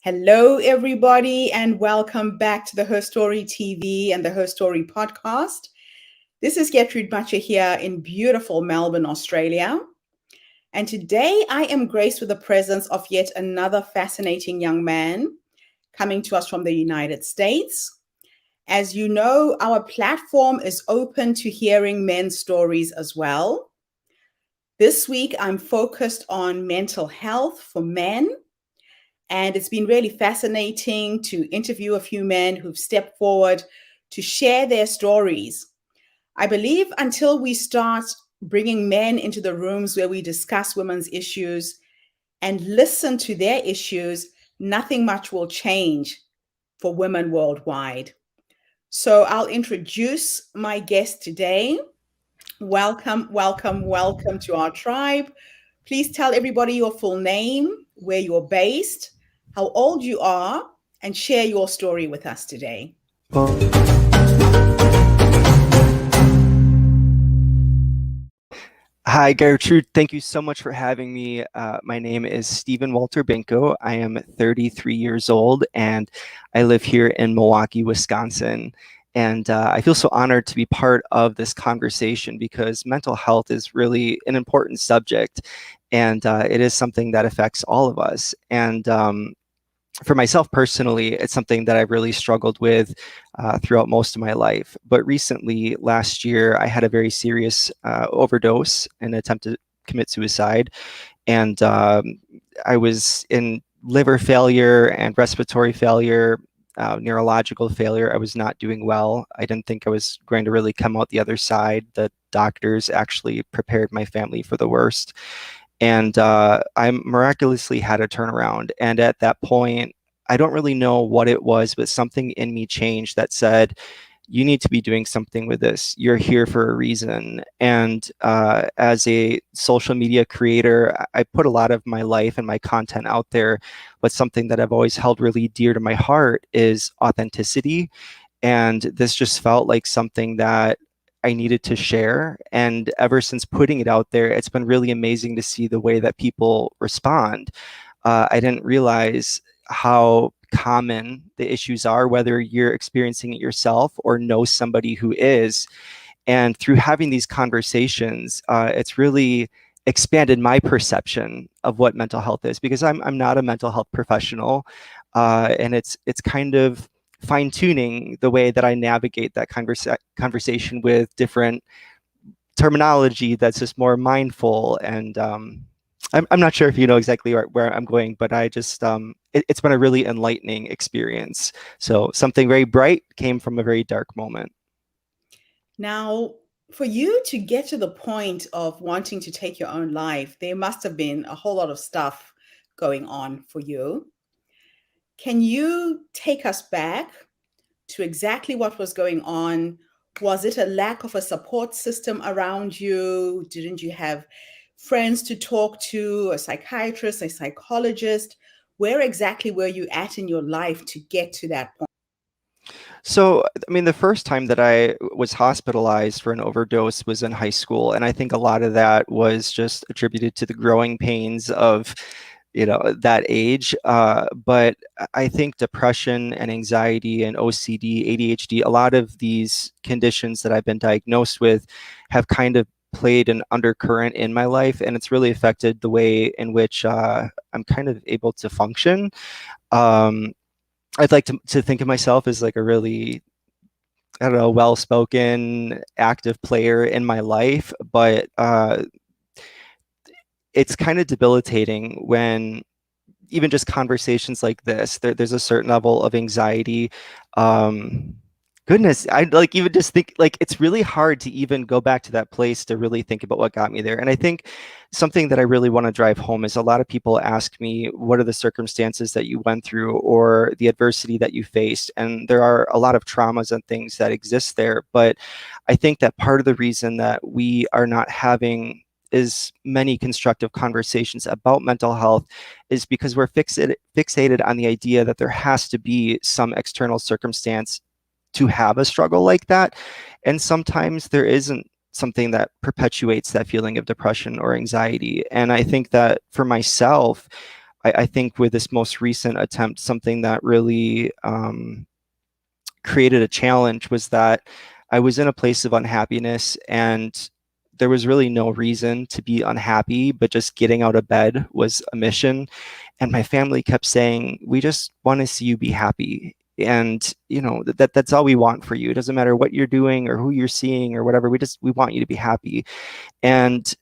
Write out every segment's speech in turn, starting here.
Hello, everybody, and welcome back to the HerStoryTV and the HerStory podcast. This is Getrude Matshe here in beautiful Melbourne, Australia. And today I am graced with the presence of yet another fascinating young man coming to us from the United States. As you know, our platform is open to hearing men's stories as well. This week, I'm focused on mental health for men. And it's been really fascinating to interview a few men who've stepped forward to share their stories. I believe until we start bringing men into the rooms where we discuss women's issues and listen to their issues, nothing much will change for women worldwide. So I'll introduce my guest today. Welcome, welcome, welcome to our tribe. Please tell everybody your full name, where you're based, how old you are, and share your story with us today. Hi, Gertrude. Thank you so much for having me. My name is Stephen Walter Binko. I am 33 years old, and I live here in Milwaukee, Wisconsin. And I feel so honored to be part of this conversation because mental health is really an important subject, and it is something that affects all of us. And for myself personally, it's something that I've really struggled with throughout most of my life. But recently, last year, I had a very serious overdose and attempt to commit suicide. And I was in liver failure and respiratory failure, neurological failure. I was not doing well. I didn't think I was going to really come out the other side. The doctors actually prepared my family for the worst. And I miraculously had a turnaround. And at that point, I don't really know what it was, but something in me changed that said, you need to be doing something with this. You're here for a reason. And as a social media creator, I put a lot of my life and my content out there. But something that I've always held really dear to my heart is authenticity. And this just felt like something that I needed to share. And ever since putting it out there, it's been really amazing to see the way that people respond. I didn't realize how common the issues are, whether you're experiencing it yourself or know somebody who is. And through having these conversations, it's really expanded my perception of what mental health is, because I'm not a mental health professional. And it's kind of fine-tuning the way that I navigate that conversation with different terminology that's just more mindful. And I'm not sure if you know exactly where I'm going, but I just it's been a really enlightening experience. So something very bright came from a very dark moment. Now, for you to get to the point of wanting to take your own life, there must have been a whole lot of stuff going on for you. Can you take us back to exactly what was going on? Was it a lack of a support system around you? Didn't you have friends to talk to, a psychiatrist, a psychologist? Where exactly were you at in your life to get to that point? So, I mean, the first time that I was hospitalized for an overdose was in high school. And I think a lot of that was just attributed to the growing pains of, that age. But I think depression and anxiety and OCD, ADHD, a lot of these conditions that I've been diagnosed with have kind of played an undercurrent in my life. And it's really affected the way in which I'm kind of able to function. I'd like to think of myself as like a really, I don't know, well-spoken, active player in my life, but it's kind of debilitating when even just conversations like this, there's a certain level of anxiety. Goodness, I like even just think like it's really hard to even go back to that place to really think about what got me there. And I think something that I really want to drive home is a lot of people ask me, what are the circumstances that you went through or the adversity that you faced? And there are a lot of traumas and things that exist there. But I think that part of the reason that we are not having as many constructive conversations about mental health is because we're fixated on the idea that there has to be some external circumstance to have a struggle like that. And sometimes there isn't something that perpetuates that feeling of depression or anxiety. And I think that for myself, I think with this most recent attempt, something that really created a challenge was that I was in a place of unhappiness, and there was really no reason to be unhappy, but just getting out of bed was a mission. And my family kept saying, we just want to see you be happy. And that's all we want for you. It doesn't matter what you're doing or who you're seeing or whatever. We want you to be happy. And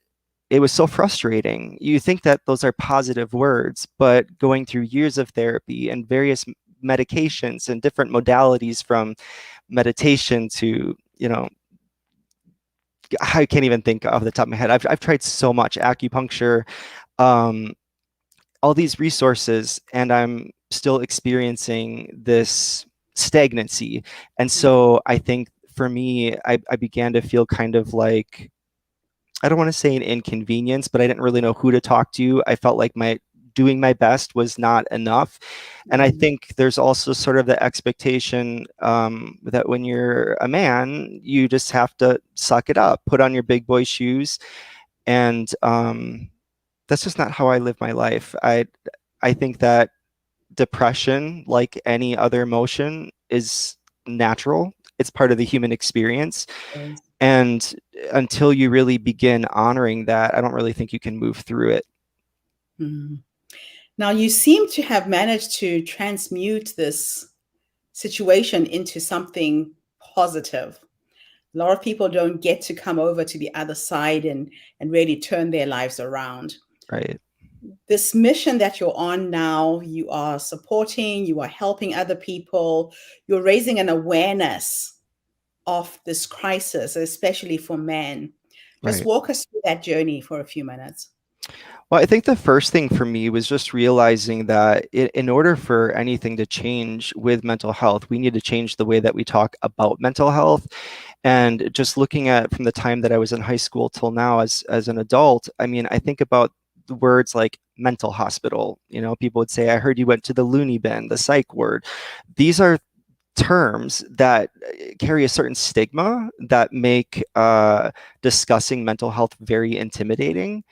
it was so frustrating. You think that those are positive words, but going through years of therapy and various medications and different modalities, from meditation to, I can't even think off the top of my head. I've tried so much acupuncture, all these resources, and I'm still experiencing this stagnancy. And so I think for me, I began to feel kind of like, I don't want to say an inconvenience, but I didn't really know who to talk to. I felt like doing my best was not enough. And I think there's also sort of the expectation that when you're a man, you just have to suck it up, put on your big boy shoes. And that's just not how I live my life. I think that depression, like any other emotion, is natural. It's part of the human experience. Yes. And until you really begin honoring that, I don't really think you can move through it. Mm. Now, you seem to have managed to transmute this situation into something positive. A lot of people don't get to come over to the other side and really turn their lives around. Right. This mission that you're on now, you are supporting, you are helping other people, you're raising an awareness of this crisis, especially for men. Just Right. walk us through that journey for a few minutes. Well, I think the first thing for me was just realizing that in order for anything to change with mental health, we need to change the way that we talk about mental health. And just looking at from the time that I was in high school till now as an adult, I mean, I think about the words like mental hospital. People would say, I heard you went to the loony bin, the psych ward. These are terms that carry a certain stigma that make discussing mental health very intimidating.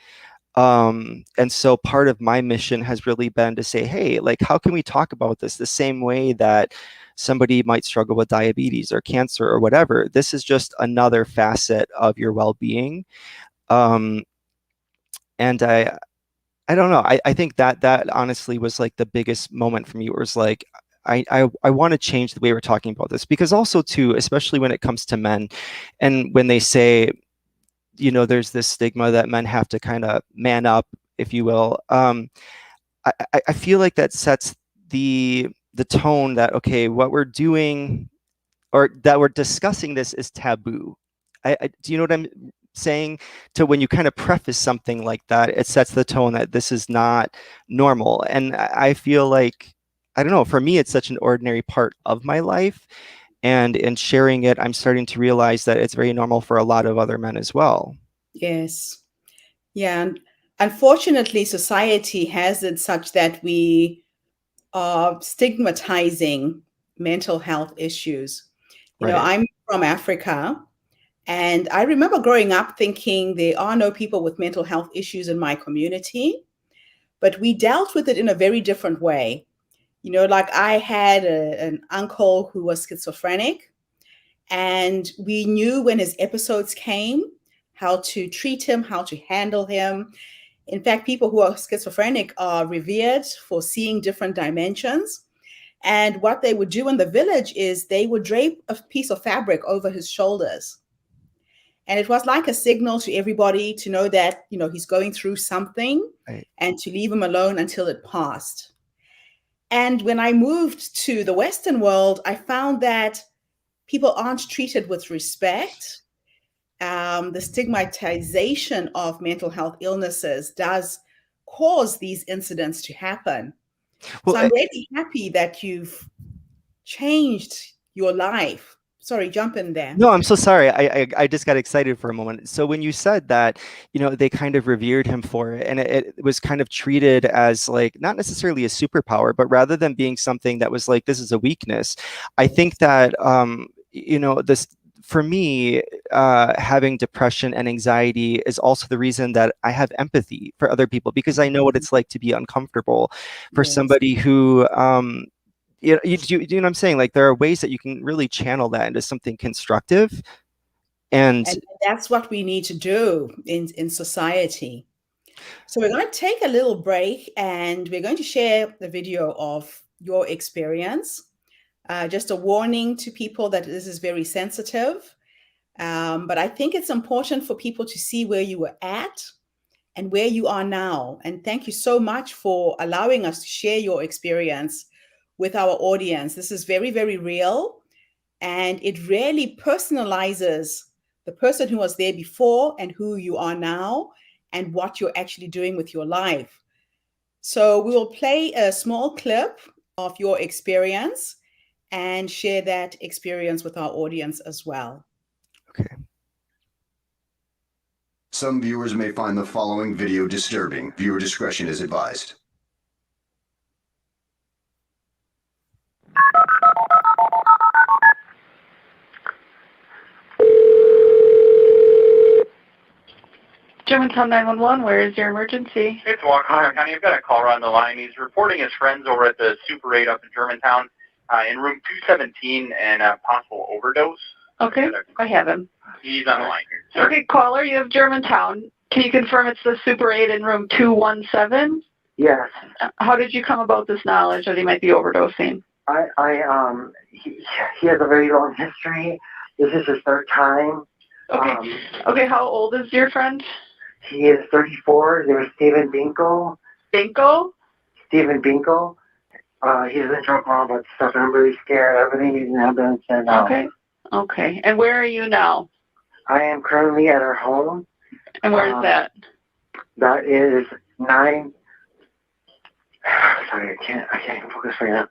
And so part of my mission has really been to say, hey, like, how can we talk about this the same way that somebody might struggle with diabetes or cancer or whatever? This is just another facet of your well-being. And I don't know. I think that honestly was like the biggest moment for me. It was like, I want to change the way we're talking about this, because also too, especially when it comes to men, and when they say, there's this stigma that men have to kind of man up, if you will. I feel like that sets the tone that, okay, what we're doing or that we're discussing this is taboo. Do you know what I'm saying? To when you kind of preface something like that, it sets the tone that this is not normal. And I feel like, I don't know, for me, it's such an ordinary part of my life. And in sharing it, I'm starting to realize that it's very normal for a lot of other men as well. Yes. Yeah. And unfortunately, society has it such that we are stigmatizing mental health issues. Right. I'm from Africa, and I remember growing up thinking there are no people with mental health issues in my community, but we dealt with it in a very different way. Like I had an uncle who was schizophrenic, and we knew when his episodes came how to treat him, how to handle him. In fact, people who are schizophrenic are revered for seeing different dimensions. And what they would do in the village is they would drape a piece of fabric over his shoulders. And it was like a signal to everybody to know that, he's going through something, Right. and to leave him alone until it passed. And when I moved to the Western world, I found that people aren't treated with respect. The stigmatization of mental health illnesses does cause these incidents to happen. Well, so I'm really happy that you've changed your life. Sorry, jump in there. No, I'm so sorry. I just got excited for a moment. So when you said that, they kind of revered him for it, and it was kind of treated as like not necessarily a superpower, but rather than being something that was like, this is a weakness. I think that, this for me, having depression and anxiety is also the reason that I have empathy for other people, because I know what it's like to be uncomfortable. For Yes. somebody who, you know what I'm saying? Like, there are ways that you can really channel that into something constructive. And that's what we need to do in society. So we're going to take a little break, and we're going to share the video of your experience. Just a warning to people that this is very sensitive. But I think it's important for people to see where you were at and where you are now. And thank you so much for allowing us to share your experience with our audience. This is very, very real. And it really personalizes the person who was there before and who you are now and what you're actually doing with your life. So we will play a small clip of your experience and share that experience with our audience as well. okay. Some viewers may find the following video disturbing. Viewer discretion is advised. Germantown 911, where is your emergency? It's Waukesha County. I've got a caller on the line. He's reporting his friends over at the Super 8 up in Germantown in room 217 and a possible overdose. Okay, I have him. He's on the line here. Sir? Okay, caller, you have Germantown. Can you confirm it's the Super 8 in room 217? Yes. How did you come about this knowledge that he might be overdosing? He has a very long history. This is his third time. Okay. Okay, how old is your friend? He is 34. There's Stephen Binko. Binko? Stephen Binko. He doesn't joke around about stuff. I'm really scared. Everything needs an ambulance. And, okay. Okay. And where are you now? I am currently at our home. And where is that? That is 9. Sorry, I can't even focus right now.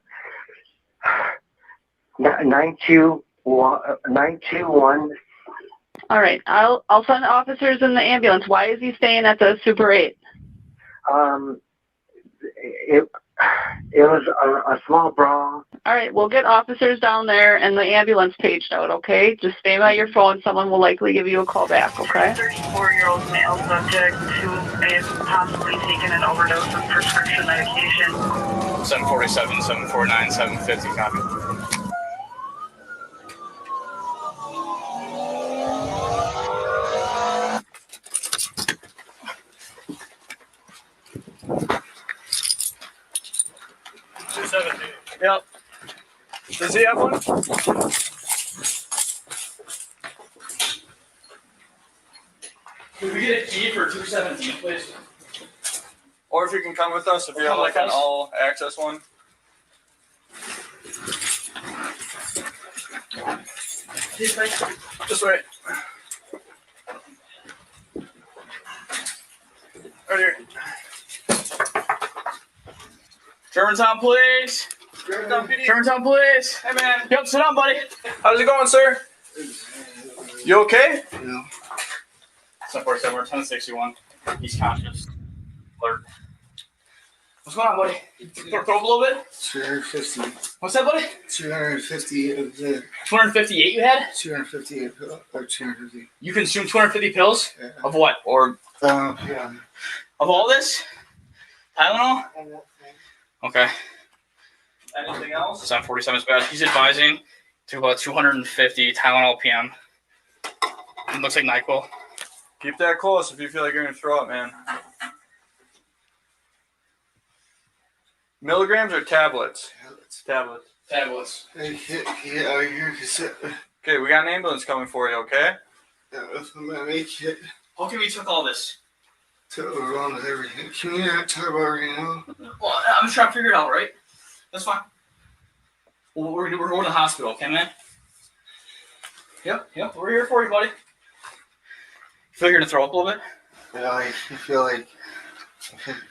921. All right. I'll send officers in the ambulance. Why is he staying at the Super 8? It was a small brawl. All right. We'll get officers down there and the ambulance paged out, okay? Just stay by your phone. Someone will likely give you a call back, okay? 34-year-old male subject who is possibly taking an overdose of prescription medication. 747, 749, 750, copy. Yep. Does he have one? Could we get a key for 217, please? Or if you can come with us, if you have like an all access one. Just wait. Right here. Germantown, please. Germantown, please. Hey, man. Yep, sit down, buddy. How's it going, sir? You okay? No. 747, we're 1061. He's conscious. Alert. What's going on, buddy? Throw up a little bit? 250. What's that, buddy? 250 of the 258 you had? 258 or 250. You consumed 250 pills? Yeah. Of what? Or Yeah. of all this? Tylenol? Okay. Anything else? 747 is bad. He's advising to about 250 Tylenol PM. It looks like NyQuil. Keep that close if you feel like you're going to throw up, man. Milligrams or tablets? Tablets. Tablets. Hey, get out of here. Okay, we got an ambulance coming for you, okay? If I'm going to make it How come we took all this? to wrong with everything. Can we not talk about it right now? Well, I'm just trying to figure it out, right? That's fine. Well, we're going to the hospital, okay, man? Yep, we're here for you, buddy. Feel like you're going to throw up a little bit? Yeah, I feel like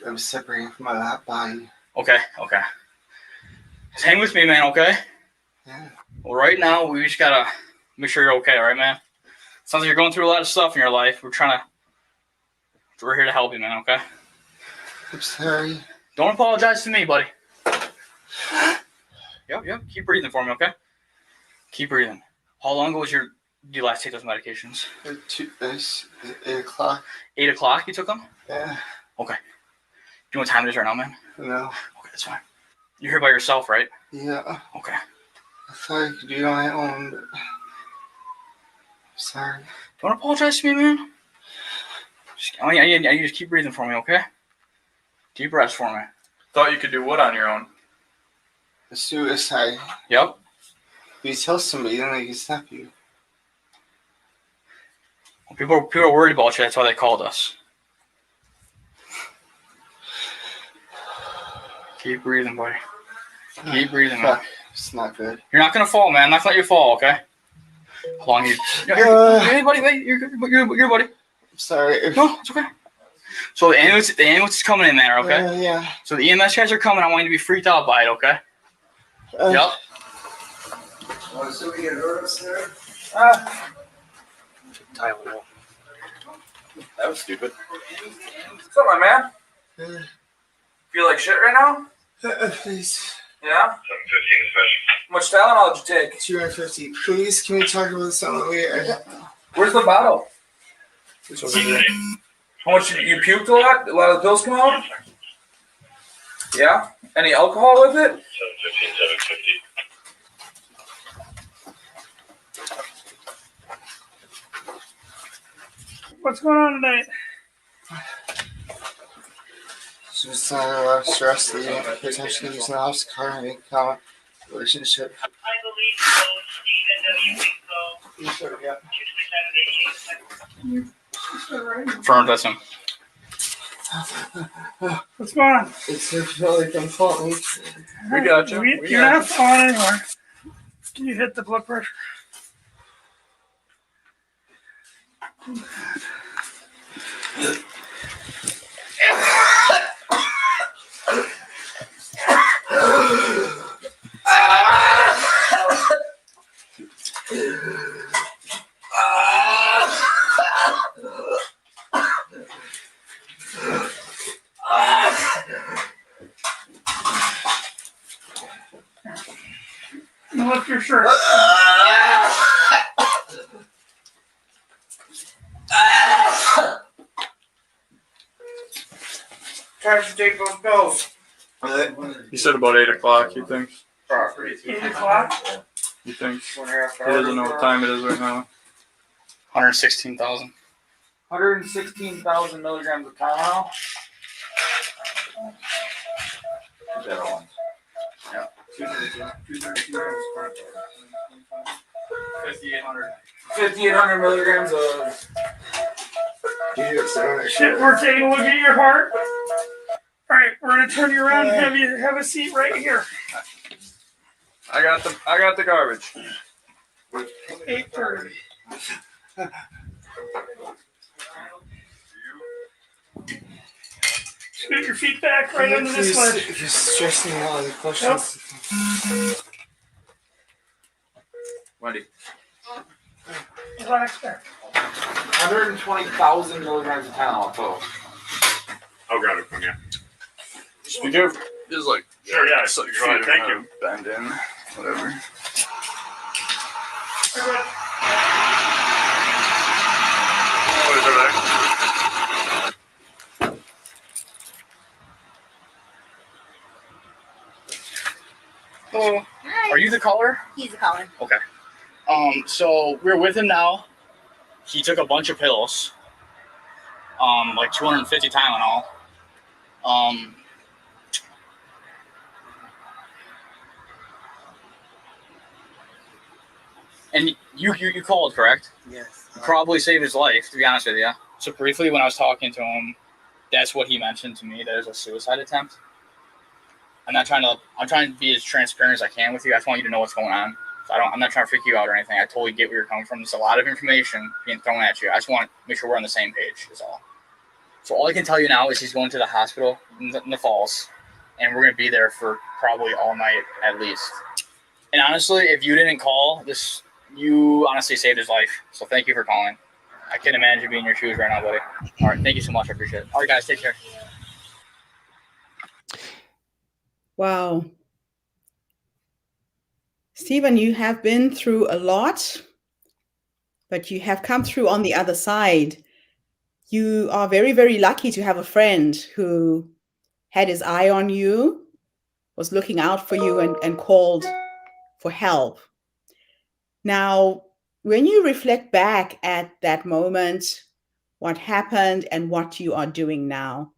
I'm separating from my body. Okay. Just hang with me, man, okay? Yeah. Well, right now, we just got to make sure you're okay, all right, man? Sounds like you're going through a lot of stuff in your life. We're here to help you, man, okay? I'm sorry. Don't apologize to me, buddy. Yep. Keep breathing for me, okay? Keep breathing. How long ago was your did you last take those medications? 8 o'clock. 8 o'clock you took them? Yeah. Okay. Do you know what time it is right now, man? No. Okay, that's fine. You're here by yourself, right? Yeah. Okay. I thought I could do it on my own, but sorry. Don't apologize to me, man. I need you to keep breathing for me, okay? Deep breaths for me. Thought you could do what on your own? A suicide. Yep. If you tell somebody, then they can stop you. People are worried about you. That's why they called us. Keep breathing, buddy. Keep breathing, man. It's not good. You're not gonna fall, man. I'm not gonna let you fall, okay? How long you? Hey, buddy, wait. You're buddy. I'm sorry. No, it's okay. So the ambulance is coming in there, okay? Yeah. So the EMS guys are coming. I want you to be freaked out by it, okay? Yep. So we get hurt upstairs? Tylenol. That was stupid. What's up, my man? Feel like shit right now? Please. Yeah? 7:15 How much Tylenol did you take? 250. Please, can we talk about something weird? Where's the bottle? How much you puked a lot? A lot of the pills come out? Yeah? Any alcohol with it? 7:15, 7:50. What's going on tonight? Just not a lot of stress that you don't pay attention to using the house car and make common relationship. I believe so, Stephen. Do you think so? You sure, yeah. Confirmed that's him. What's going on? It's feel like I'm falling. We got you. You're not falling anymore. Can you hit the blood pressure? Now lift your shirt. Time to take those pills. He said about 8 o'clock, he thinks. 8 o'clock? He thinks. He doesn't know what time it is right now. 116,000. 116,000 milligrams of Tylenol. Yeah. 5,800 milligrams of. Shit, we're taking a look at your heart. All right, we're gonna turn you around and have you have a seat right here. I got the garbage. 8:30. Scoot your feet back right under this ledge. You're stressing me out with the questions. Wendy. Relax there. 120,000 milligrams of Tylenol total. I'll grab it from you. Speak up. Just like. Sure, yeah. So Go ahead, thank you. Bend in. Whatever. What is over there? Hello. Are you the caller? He's the caller. Okay. So we're with him now. He took a bunch of pills. Like 250 Tylenol. And you called, correct? Yes. You probably saved his life, to be honest with you. So briefly, when I was talking to him, that's what he mentioned to me. There's a suicide attempt. I'm trying to be as transparent as I can with you. I just want you to know what's going on. So I'm not trying to freak you out or anything. I totally get where you're coming from. There's a lot of information being thrown at you. I just want to make sure we're on the same page, is all. So all I can tell you now is he's going to the hospital in the falls, and we're going to be there for probably all night at least. And honestly, if you didn't call, you honestly saved his life. So thank you for calling. I couldn't imagine you being in your shoes right now, buddy. All right, thank you so much. I appreciate it. All right, guys, take care. Wow. Stephen, you have been through a lot. but you have come through on the other side. You are very, very lucky to have a friend who had his eye on you, was looking out for you, and called for help. Now, when you reflect back at that moment, what happened and what you are doing now,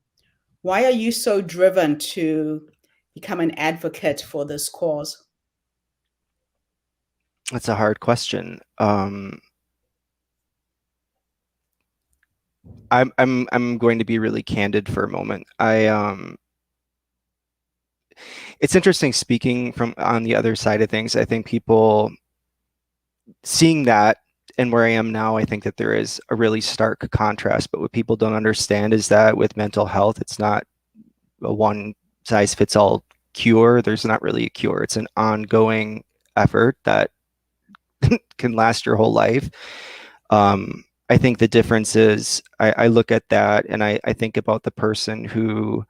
why are you so driven to become an advocate for this cause? That's a hard question. I'm going to be really candid for a moment. It's interesting speaking from on the other side of things. I think people seeing that and where I am now, I think that there is a really stark contrast. But what people don't understand is that with mental health, it's not a one size fits all cure. There's not really a cure. It's an ongoing effort that can last your whole life. I think the difference is I look at that and I think about the person who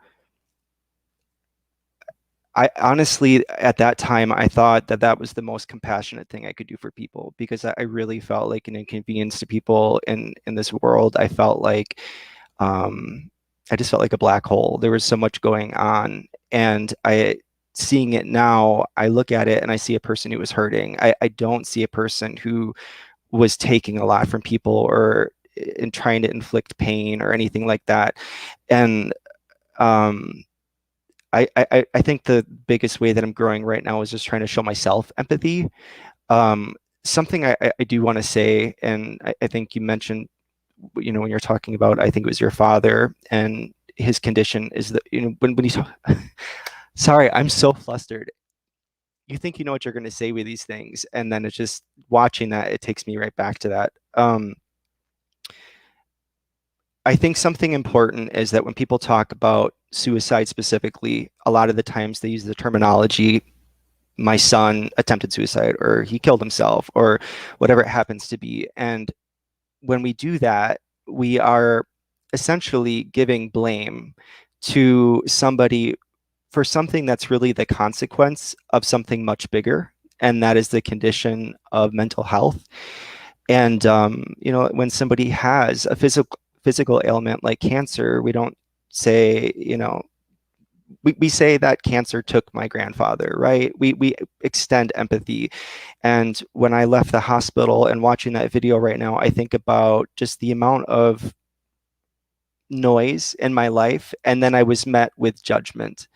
I honestly, at that time, I thought that that was the most compassionate thing I could do for people, because I really felt like an inconvenience to people in this world. I felt like I just felt like a black hole. There was so much going on, and seeing it now, I look at it and I see a person who was hurting. I don't see a person who was taking a lot from people or in trying to inflict pain or anything like that. And I think the biggest way that I'm growing right now is just trying to show myself empathy. Something I do want to say, and I think you mentioned, you know, when you're talking about, I think it was your father and his condition is that, you know, when you talk, sorry, I'm so flustered. You think you know what you're going to say with these things, and then it's just watching that, it takes me right back to that. I think something important is that when people talk about suicide specifically, a lot of the times they use the terminology, my son attempted suicide, or he killed himself, or whatever it happens to be. And when we do that, we are essentially giving blame to somebody for something that's really the consequence of something much bigger, and that is the condition of mental health. And you know, when somebody has a physical ailment like cancer, we don't say, you know, we say that cancer took my grandfather, right? We extend empathy. And when I left the hospital and watching that video right now, I think about just the amount of noise in my life, and then I was met with judgment.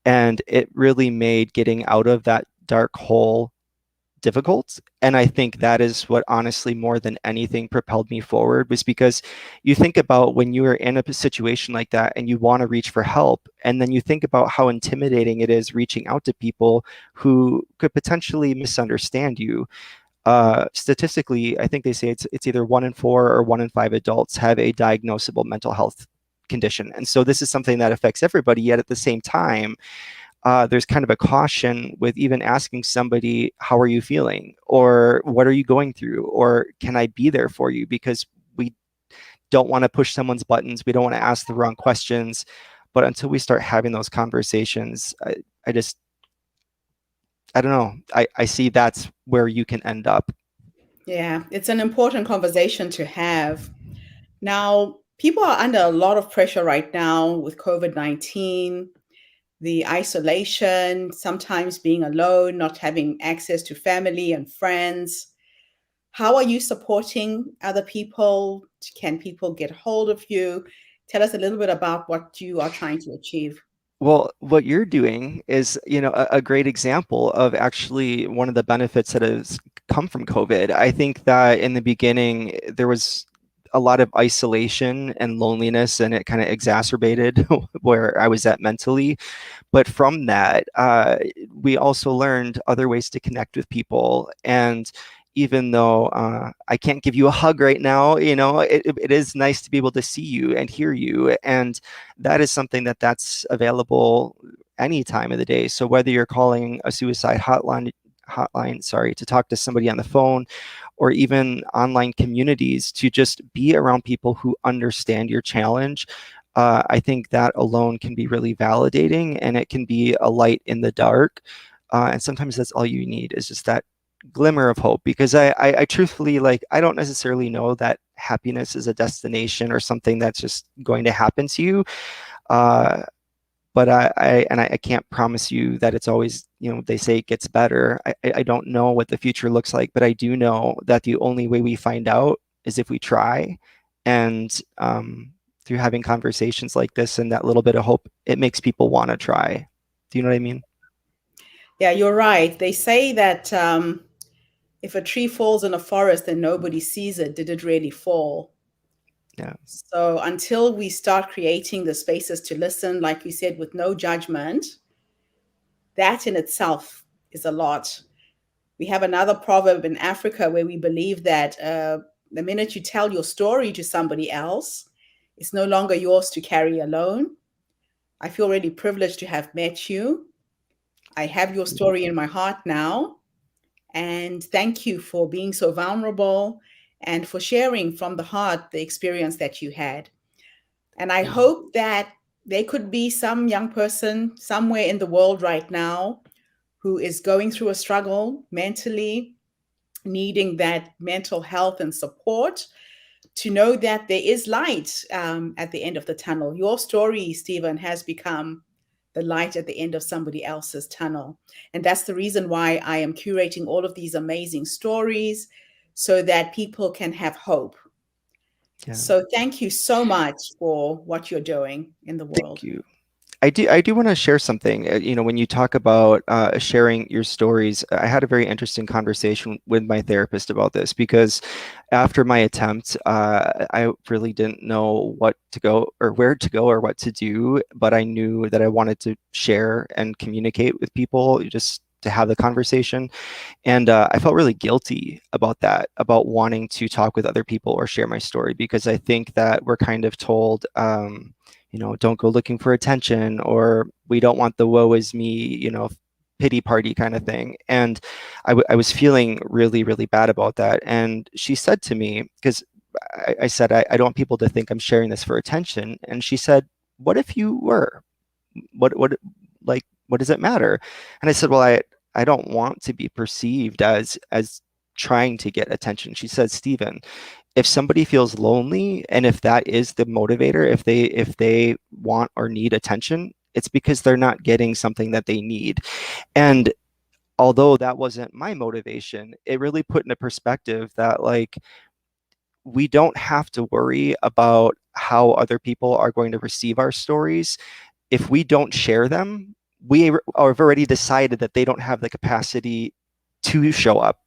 And it really made getting out of that dark hole difficult. And I think that is what honestly more than anything propelled me forward, was because you think about when you are in a situation like that and you want to reach for help, and then you think about how intimidating it is reaching out to people who could potentially misunderstand you. Statistically, I think they say it's either 1 in 4 or 1 in 5 adults have a diagnosable mental health condition. And so this is something that affects everybody, yet at the same time, there's kind of a caution with even asking somebody, how are you feeling? Or what are you going through? Or can I be there for you? Because we don't want to push someone's buttons. We don't want to ask the wrong questions. But until we start having those conversations, I don't know. I see that's where you can end up. Yeah, it's an important conversation to have. Now, people are under a lot of pressure right now with COVID-19. The isolation, sometimes being alone, not having access to family and friends. How are you supporting other people? Can people get hold of you? Tell us a little bit about what you are trying to achieve. Well, what you're doing is, you know, a great example of actually one of the benefits that has come from COVID. I think that in the beginning, there was a lot of isolation and loneliness, and it kind of exacerbated where I was at mentally. But from that, we also learned other ways to connect with people. And even though I can't give you a hug right now, you know, it is nice to be able to see you and hear you. And that is something that's available any time of the day. So whether you're calling a suicide hotline, to talk to somebody on the phone, or even online communities to just be around people who understand your challenge, I think that alone can be really validating, and it can be a light in the dark. And sometimes that's all you need, is just that glimmer of hope, because I truthfully, like, I don't necessarily know that happiness is a destination or something that's just going to happen to you. But I can't promise you that it's always, they say it gets better. I don't know what the future looks like, but I do know that the only way we find out is if we try. And through having conversations like this and that little bit of hope, it makes people want to try. Do you know what I mean? Yeah, you're right. They say that if a tree falls in a forest and nobody sees it, did it really fall? Yeah. So until we start creating the spaces to listen, like you said, with no judgment, that in itself is a lot. We have another proverb in Africa where we believe that the minute you tell your story to somebody else, it's no longer yours to carry alone. I feel really privileged to have met you. I have your story in my heart now. And thank you for being so vulnerable and for sharing from the heart the experience that you had. And I hope that there could be some young person somewhere in the world right now who is going through a struggle mentally, needing that mental health and support, to know that there is light at the end of the tunnel. Your story, Stephen, has become the light at the end of somebody else's tunnel. And that's the reason why I am curating all of these amazing stories so that people can have hope. Yeah. So thank you so much for what you're doing in the world. Thank you. I do want to share something. When you talk about sharing your stories, I had a very interesting conversation with my therapist about this, because after my attempt, I really didn't know what to go or where to go or what to do, but I knew that I wanted to share and communicate with people, just to have the conversation. And I felt really guilty about that, about wanting to talk with other people or share my story, because I think that we're kind of told, don't go looking for attention, or we don't want the woe is me, pity party kind of thing. And I was feeling really, really bad about that. And she said to me, because I said, I don't want people to think I'm sharing this for attention. And she said, what if you were? What does it matter? And I said, well, I don't want to be perceived as trying to get attention. She said, Stephen, if somebody feels lonely, and if that is the motivator, if they want or need attention, it's because they're not getting something that they need. And although that wasn't my motivation, it really put into perspective that, like, we don't have to worry about how other people are going to receive our stories. If we don't share them, we have already decided that they don't have the capacity to show up.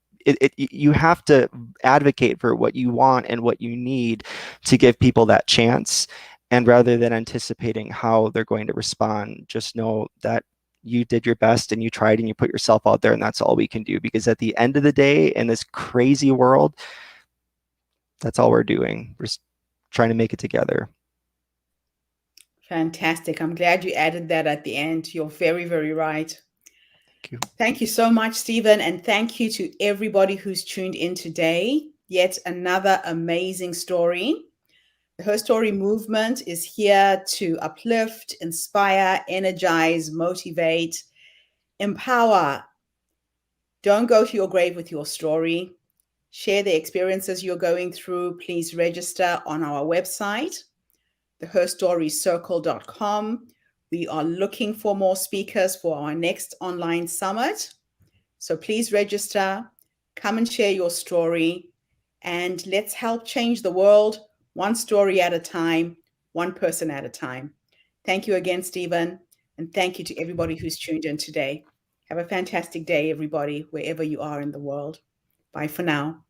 You have to advocate for what you want and what you need to give people that chance. And rather than anticipating how they're going to respond, just know that you did your best and you tried and you put yourself out there, and that's all we can do. Because at the end of the day, in this crazy world, that's all we're doing. We're just trying to make it together. Fantastic. I'm glad you added that at the end. You're very, very right. Thank you. Thank you so much, Stephen. And thank you to everybody who's tuned in today. Yet another amazing story. The Her Story movement is here to uplift, inspire, energize, motivate, empower. Don't go to your grave with your story. Share the experiences you're going through. Please register on our website, theherstoryscircle.com. We are looking for more speakers for our next online summit. So please register, come and share your story, and let's help change the world one story at a time, one person at a time. Thank you again, Stephen, and thank you to everybody who's tuned in today. Have a fantastic day, everybody, wherever you are in the world. Bye for now.